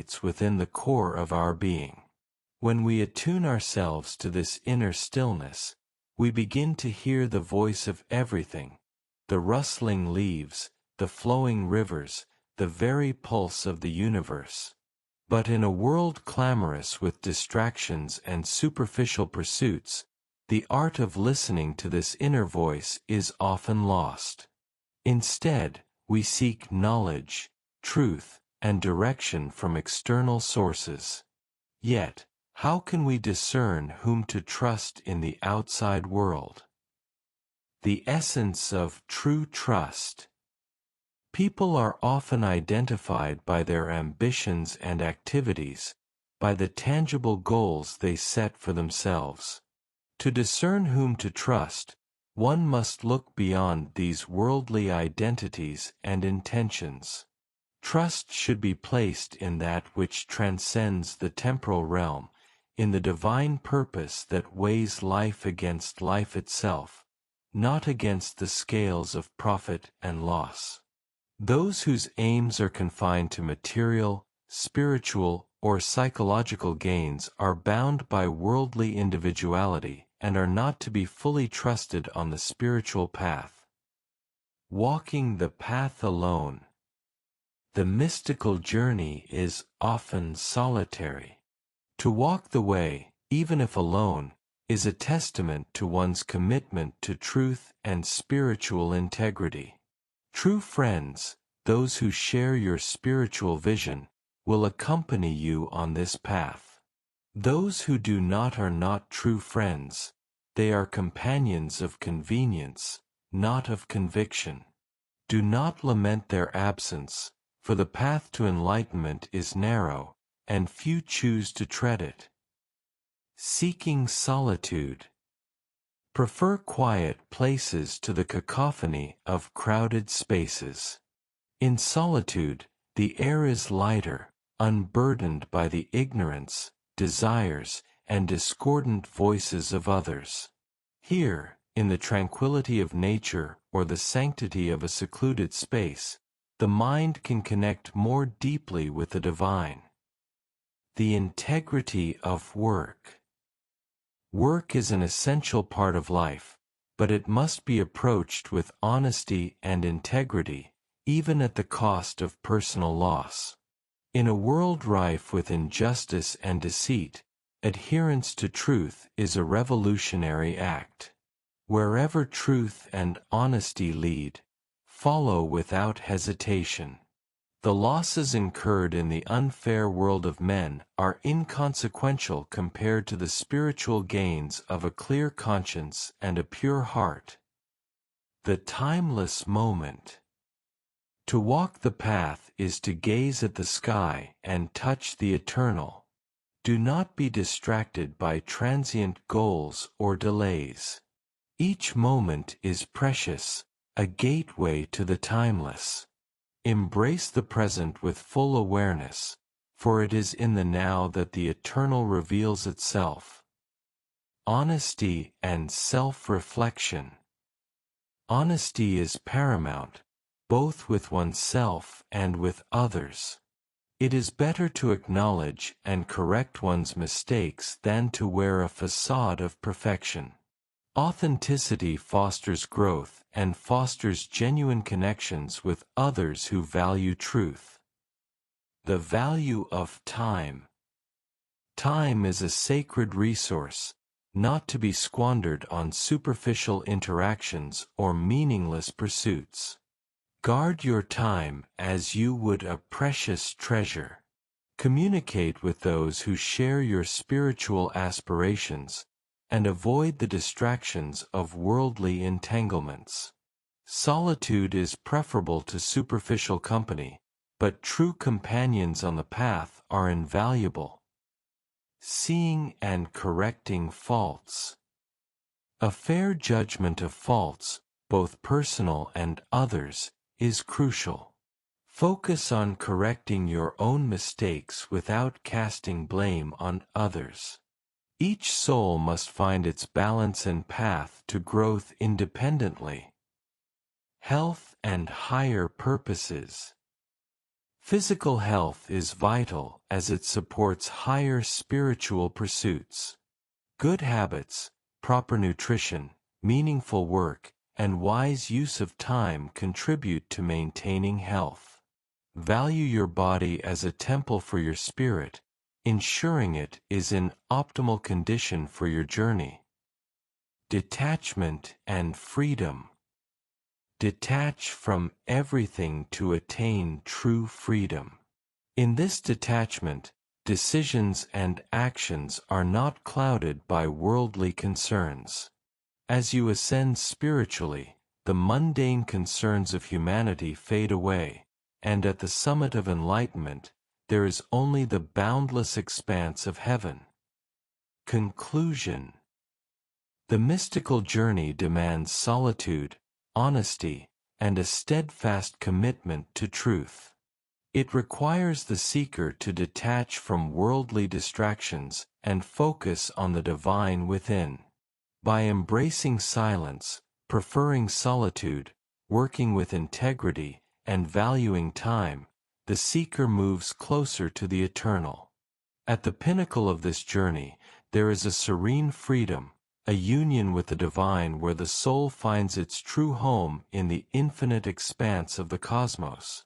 resonates within the core of our being. When we attune ourselves to this inner stillness, we begin to hear the voice of everything, the rustling leaves, the flowing rivers, the very pulse of the universe. But in a world clamorous with distractions and superficial pursuits, the art of listening to this inner voice is often lost. Instead, we seek knowledge, truth, and direction from external sources. Yet, how can we discern whom to trust in the outside world? The essence of true trust. People are often identified by their ambitions and activities, by the tangible goals they set for themselves. To discern whom to trust, one must look beyond these worldly identities and intentions. Trust should be placed in that which transcends the temporal realm, in the divine purpose that weighs life against life itself, not against the scales of profit and loss. Those whose aims are confined to material, spiritual, or psychological gains are bound by worldly individuality and are not to be fully trusted on the spiritual path. Walking the path alone. The mystical journey is often solitary. To walk the way, even if alone, is a testament to one's commitment to truth and spiritual integrity. True friends, those who share your spiritual vision, will accompany you on this path. Those who do not are not true friends. They are companions of convenience, not of conviction. Do not lament their absence, for the path to enlightenment is narrow, and few choose to tread it. Seeking solitude. Prefer quiet places to the cacophony of crowded spaces. In solitude, the air is lighter, unburdened by the ignorance, desires, and discordant voices of others. Here, in the tranquility of nature or the sanctity of a secluded space, the mind can connect more deeply with the divine. The integrity of work. Work is an essential part of life, but it must be approached with honesty and integrity, even at the cost of personal loss. In a world rife with injustice and deceit, adherence to truth is a revolutionary act. Wherever truth and honesty lead, follow without hesitation. The losses incurred in the unfair world of men are inconsequential compared to the spiritual gains of a clear conscience and a pure heart. The timeless moment. To walk the path is to gaze at the sky and touch the eternal. Do not be distracted by transient goals or delays. Each moment is precious, a gateway to the timeless. Embrace the present with full awareness, for it is in the now that the eternal reveals itself. Honesty and self-reflection. Honesty is paramount, both with oneself and with others. It is better to acknowledge and correct one's mistakes than to wear a facade of perfection. Authenticity fosters growth and fosters genuine connections with others who value truth. The value of time. Time is a sacred resource, not to be squandered on superficial interactions or meaningless pursuits. Guard your time as you would a precious treasure. Communicate with those who share your spiritual aspirations, and avoid the distractions of worldly entanglements. Solitude is preferable to superficial company, but true companions on the path are invaluable. Seeing and correcting faults. A fair judgment of faults, both personal and others, is crucial. Focus on correcting your own mistakes without casting blame on others. Each soul must find its balance and path to growth independently. Health and higher purposes. Physical health is vital as it supports higher spiritual pursuits. Good habits, proper nutrition, meaningful work, and wise use of time contribute to maintaining health. Value your body as a temple for your spirit, ensuring it is in optimal condition for your journey. Detachment and freedom. Detach from everything to attain true freedom. In this detachment, decisions and actions are not clouded by worldly concerns. As you ascend spiritually, the mundane concerns of humanity fade away, and at the summit of enlightenment, there is only the boundless expanse of heaven. Conclusion. The mystical journey demands solitude, honesty, and a steadfast commitment to truth. It requires the seeker to detach from worldly distractions and focus on the divine within. By embracing silence, preferring solitude, working with integrity, and valuing time, the seeker moves closer to the eternal. At the pinnacle of this journey, there is a serene freedom, a union with the divine where the soul finds its true home in the infinite expanse of the cosmos.